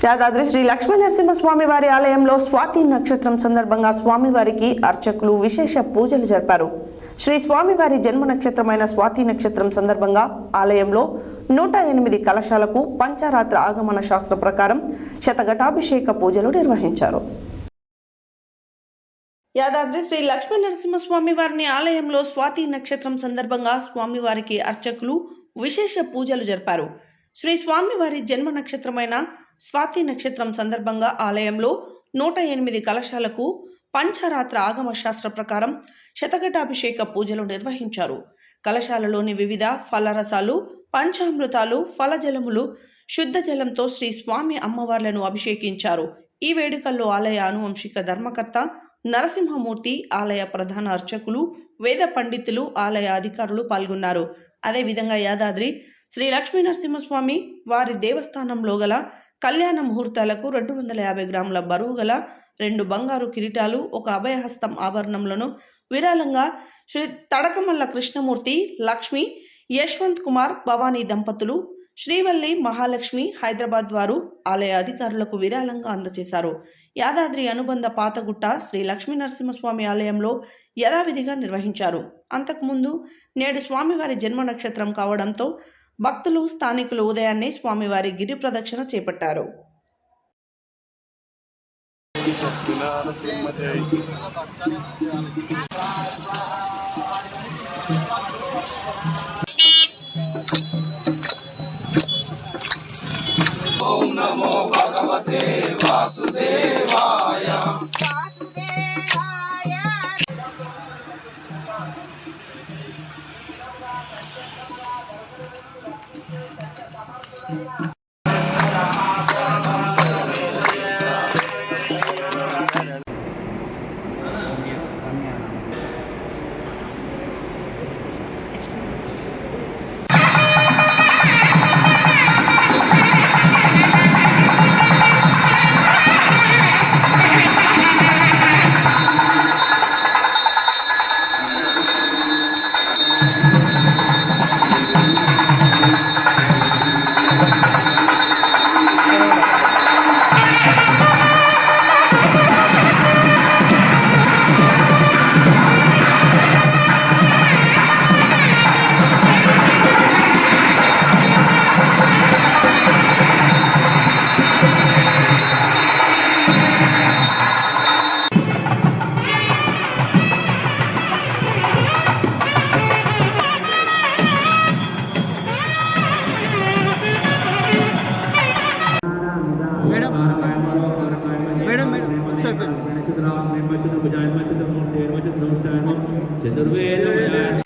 యాదాద్రి శ్రీ లక్ష్మీ నరసింహస్వామి వారి ఆలయంలో స్వాతి నక్షత్రం సందర్భంగా స్వామివారికి అర్చకులు విశేష పూజలు జరిపారు. శ్రీ స్వామివారి జన్మ నక్షత్రమైన స్వాతి నక్షత్రం సందర్భంగా ఆలయంలో 108 కలశాలకు పంచారాత్ర ఆగమన శాస్త్ర ప్రకారం శతఘటాభిషేక పూజలు నిర్వహించారు. యాదాద్రి శ్రీ లక్ష్మీ నరసింహస్వామి వారిని ఆలయంలో స్వాతి నక్షత్రం సందర్భంగా స్వామివారికి అర్చకులు విశేష పూజలు జరిపారు. శ్రీ స్వామివారి జన్మ నక్షత్రమైన స్వాతి నక్షత్రం సందర్భంగా ఆలయంలో 108 కలశాలకు పంచారాత్ర ఆగమ శాస్త్ర ప్రకారం శతఘటాభిషేక పూజలు నిర్వహించారు. కలశాలలోని వివిధ ఫలరసాలు, పంచామృతాలు, ఫలజలములు, శుద్ధ జలంతో శ్రీ స్వామి అమ్మవార్లను అభిషేకించారు. ఈ వేడుకల్లో ఆలయ ఆనువంశిక ధర్మకర్త నరసింహమూర్తి, ఆలయ ప్రధాన అర్చకులు, వేద పండితులు, ఆలయ అధికారులు పాల్గొన్నారు. అదేవిధంగా యాదాద్రి శ్రీ లక్ష్మీ నరసింహస్వామి వారి దేవస్థానంలో గల కళ్యాణ ముహూర్తాలకు 250 గ్రాముల బరువు గల 2 బంగారు కిరీటాలు, 1 అభయహస్తం ఆభరణములను విరాళంగా శ్రీ తడకమల్ల కృష్ణమూర్తి, లక్ష్మి, యశ్వంత్ కుమార్, భవానీ దంపతులు, శ్రీవల్లి మహాలక్ష్మి హైదరాబాద్ వారు ఆలయ అధికారులకు విరాళంగా అందజేశారు. యాదాద్రి అనుబంధ పాతగుట్ట శ్రీ లక్ష్మీ నరసింహస్వామి ఆలయంలో యథావిధిగా నిర్వహించారు. అంతకుముందు నేడు స్వామివారి జన్మ నక్షత్రం కావడంతో భక్తులు, స్థానికులు ఉదయాన్నే స్వామివారి గిరి ప్రదక్షిణ చేపట్టారు. ఓం నమో భగవతే వాసుదేవాయ. చతుర్వేద